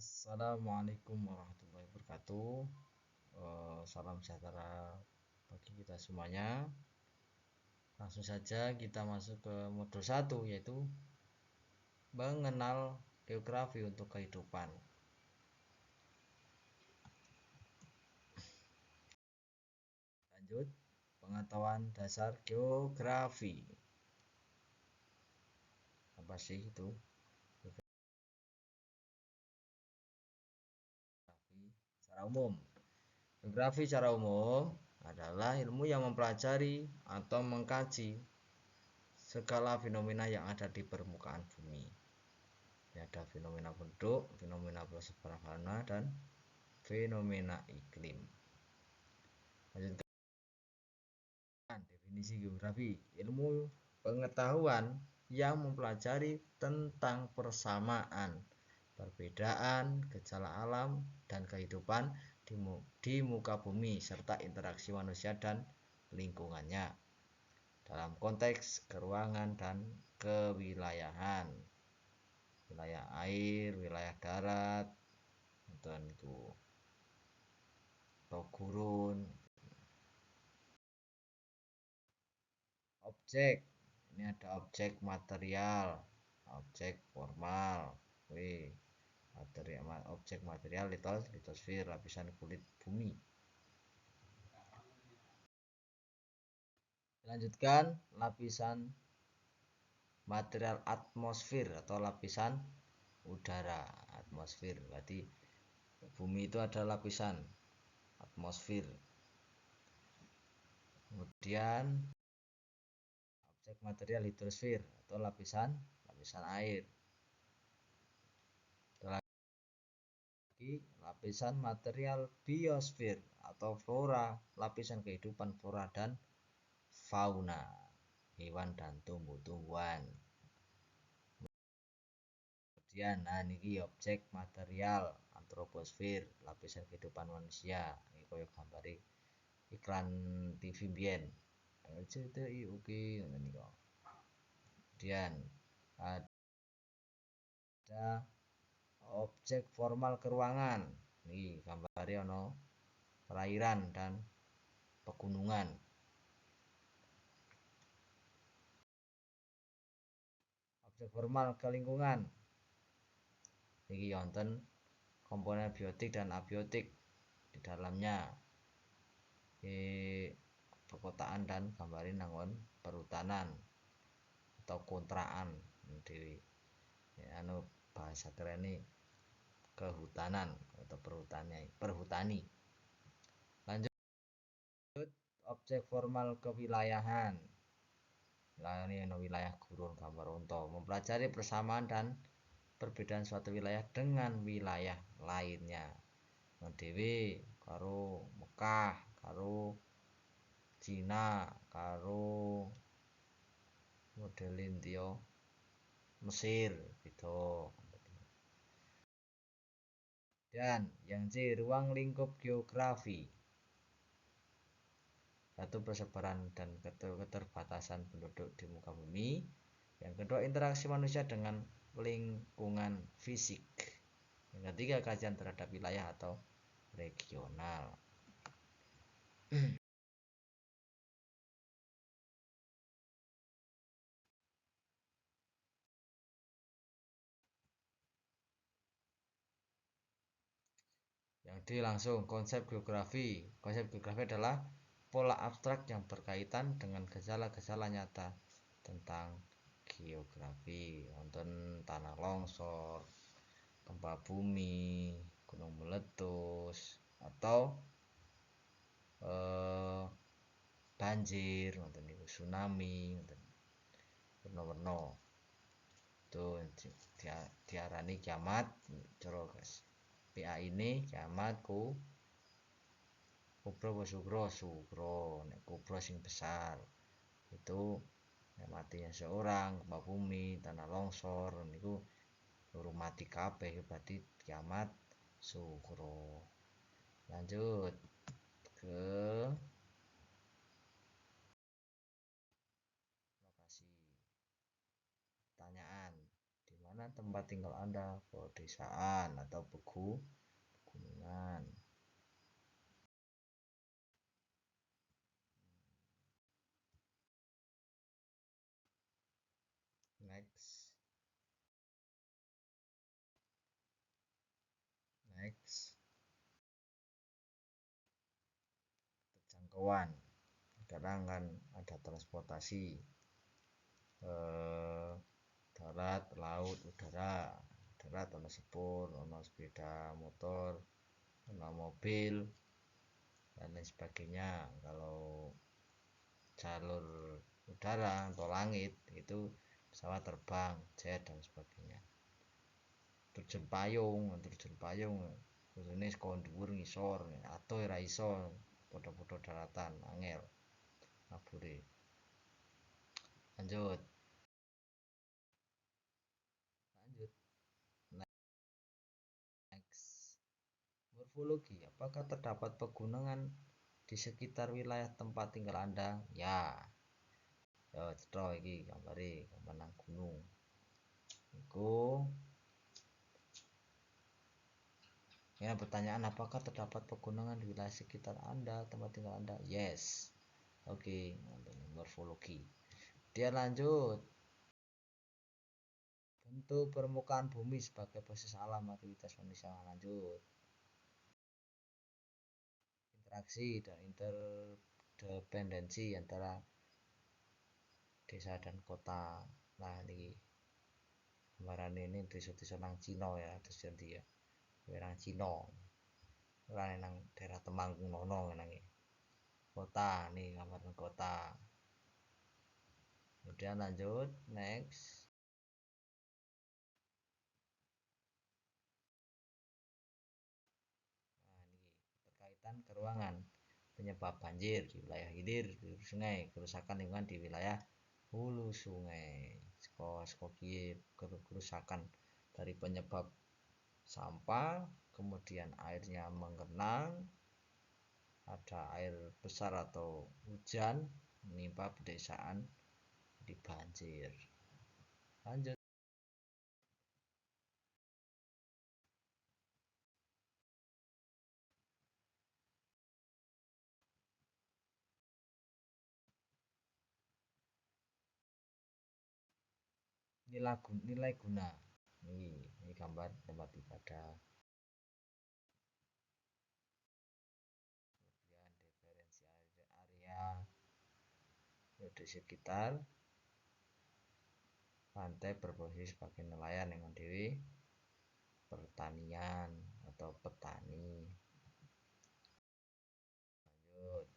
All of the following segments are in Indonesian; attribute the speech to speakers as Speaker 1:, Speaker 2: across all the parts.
Speaker 1: Assalamualaikum warahmatullahi wabarakatuh. Salam sejahtera bagi kita semuanya. Langsung saja kita masuk ke modul 1, yaitu mengenal geografi untuk kehidupan. Lanjut, pengetahuan dasar geografi. Apa sih itu? Secara umum, geografi secara umum adalah ilmu yang mempelajari atau mengkaji segala fenomena yang ada di permukaan bumi. Ini ada fenomena penduduk, fenomena persebaran fauna, dan fenomena iklim. Lanjutkan definisi geografi: ilmu pengetahuan yang mempelajari tentang persamaan, perbedaan, gejala alam, dan kehidupan di muka bumi serta interaksi manusia dan lingkungannya dalam konteks keruangan dan kewilayahan, wilayah air, wilayah darat, dan itu atau gurun. Objek, ini ada objek material, objek formal, objek material litosfer, lapisan kulit bumi. Lanjutkan lapisan material atmosfer atau lapisan udara. Atmosfer berarti bumi itu ada lapisan atmosfer. Kemudian objek material hidrosfer atau lapisan air. Lagi lapisan material biosfer atau flora, lapisan kehidupan flora dan fauna, hewan dan tumbuh-tumbuhan. Kemudian ini objek material antroposfer, lapisan kehidupan manusia. Ini koyo gambare iklan TV mbiyen. RCTI oke ngene kok. Kemudian ada objek formal keruangan. Nih gambare ono perairan dan pegunungan. Objek formal ke lingkungan. Iki wonten komponen biotik dan abiotik di dalamnya. Perkotaan dan gambarin nangon perhutanan atau kontraan dewi. Anu bahasa kerene kehutanan atau perhutani. Lanjut objek formal kewilayahan. Ini wilayah gurun gambar unta, mempelajari persamaan dan perbedaan suatu wilayah dengan wilayah lainnya. Dewi karo Mekah, karo Cina, karo model India, Mesir gitu. Dan yang C, ruang lingkup geografi. Satu, persebaran dan keterbatasan penduduk di muka bumi. Yang kedua, interaksi manusia dengan lingkungan fisik. Yang ketiga, kajian terhadap wilayah atau regional. Yang D, langsung konsep geografi. Konsep geografi adalah pola abstrak yang berkaitan dengan gejala-gejala nyata tentang geografi. Wonten tanah longsor, gempa bumi, gunung meletus, atau banjir, wonten niku tsunami, wonten werna-werna. Itu diarani kiamat, cara guys. PA ini kiamat kubro nek kubro sing besar itu matinya seorang, gempa bumi, tanah longsor niku luru mati kabeh berarti kiamat sugro. Lanjut ke lokasi pertanyaan, di mana mana tempat tinggal Anda, pedesaan atau pegunungan. Next. Jangkauan. Sekarang kan ada transportasi darat, laut, udara. Darat ono sepur, ono sepeda motor, ono mobil dan lain sebagainya. Kalau jalur udara atau langit itu pesawat terbang, jet dan sebagainya. Terjun payung khususnya sekolah dhuwur ngisor atau ora iso podo-podo daratan angel ngabure. Lanjut next. Morfologi, apakah terdapat pegunungan di sekitar wilayah tempat tinggal Anda? Ya. Yo cetha iki gambare gambar nang gunung. Iku ya, pertanyaan apakah terdapat pegunungan di wilayah sekitar Anda, tempat tinggal Anda? Yes. Oke, morfologi. Dia lanjut. Bentuk permukaan bumi sebagai basis alam aktivitas manusia. Lanjut. Interaksi dan interdependensi antara desa dan kota. Nah, ini gambaran ini desa-desa nang Cina ya, desa dia. Nang Cina. Ora nang daerah Temanggung nono nang kota, nih gambar kota. Kemudian lanjut, next. Nah, ini berkaitan keruangan penyebab banjir di wilayah hilir di sungai, kerusakan lingkungan di wilayah hulu sungai. Kerusakan dari penyebab sampah, kemudian airnya menggenang, ada air besar atau hujan menimpa pedesaan di banjir. Lanjut. Nilai guna. Ini gambar tempat ibadah. Kemudian diferensi area di sekitar pantai berposisi sebagai nelayan yang dewi pertanian atau petani. Lanjut.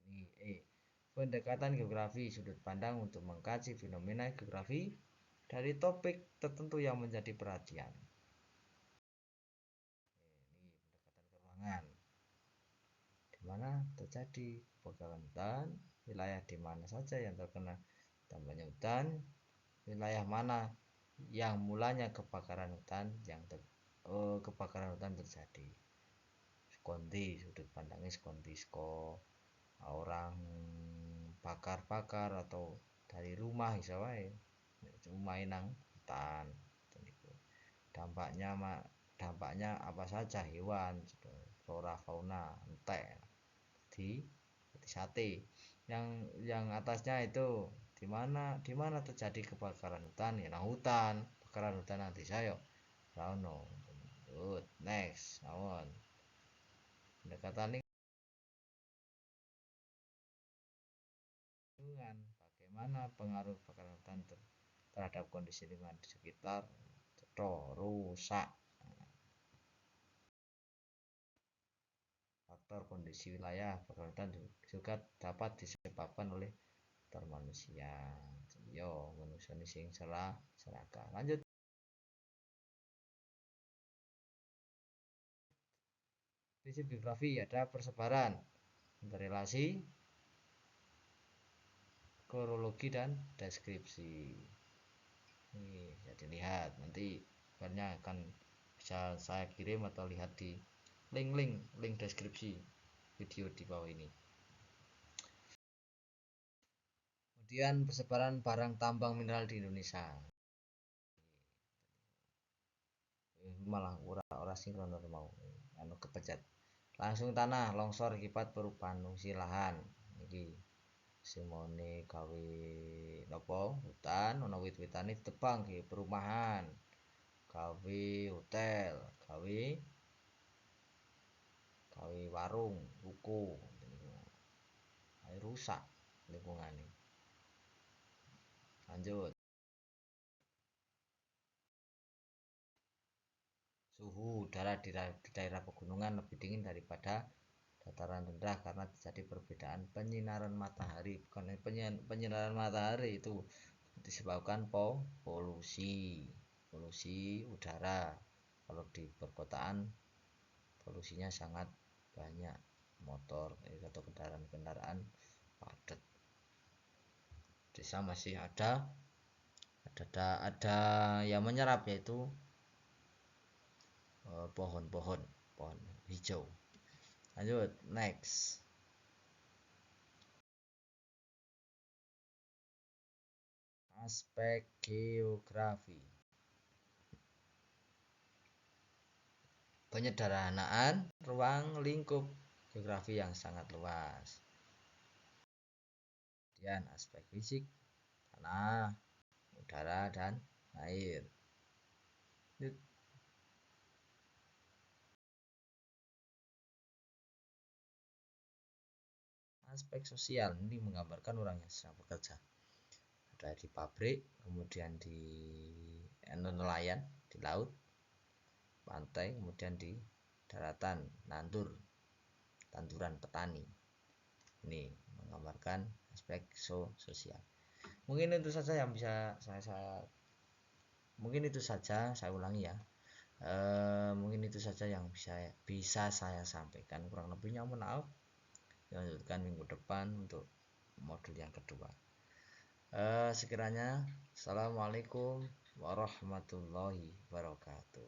Speaker 1: Ini pendekatan geografi, sudut pandang untuk mengkaji fenomena geografi dari topik tertentu yang menjadi perhatian. Ini pendekatan keruangan, di mana terjadi kebakaran hutan, wilayah di mana saja yang terkena dampaknya hutan, wilayah mana yang mulanya kebakaran hutan terjadi. Skondi, sudut pandangnya skondi orang bakar-bakar atau dari rumah iso wae rumah nang hutan. Dampaknya apa saja, hewan, flora fauna, entek di sate. Yang atasnya itu di mana terjadi kebakaran hutan, ya nang hutan. Kebakaran hutan nanti saya rano. Good, next, awon. Pendekatan lingkungan, bagaimana pengaruh kebakaran hutan terhadap kondisi lingkungan di sekitar, rusak. Faktor kondisi wilayah kebakaran hutan juga dapat disebabkan oleh faktor manusia. Yo, manusia ini sing serakah. Lanjut. Prinsip geografi ada persebaran, interrelasi, kronologi dan deskripsi. Ini bisa dilihat, nanti banyak akan bisa saya kirim atau lihat di link deskripsi video di bawah ini. Kemudian persebaran barang tambang mineral di Indonesia. Malah ora sinkron mau anu kepencet. Langsung tanah longsor akibat perubahan fungsi lahan. Iki simone gawe napa hutan ana wit-witane ditebang ge perumahan. Gawe hotel, gawe warung, ruko. Ayo rusak lingkungannya. Lanjut. Suhu udara di daerah pegunungan lebih dingin daripada dataran rendah karena terjadi perbedaan penyinaran matahari. Bukan penyinaran matahari itu disebabkan polusi udara. Kalau di perkotaan polusinya sangat banyak, motor atau kendaraan-kendaraan padat. Desa masih ada yang menyerap, yaitu pohon hijau. Lanjut, next. Aspek geografi. Penyederhanaan ruang lingkup geografi yang sangat luas. Kemudian aspek fisik, tanah, udara, dan air. Aspek sosial ini menggambarkan orang yang sedang bekerja. Ada di pabrik, kemudian di nelayan, di laut, pantai, kemudian di daratan, tanduran petani. Ini menggambarkan aspek sosial. Mungkin itu saja yang bisa saya ulangi ya. Mungkin itu saja yang bisa saya sampaikan. Kurang lebihnya mohon maaf. Lanjutkan minggu depan untuk modul yang kedua. Sekiranya assalamualaikum warahmatullahi wabarakatuh.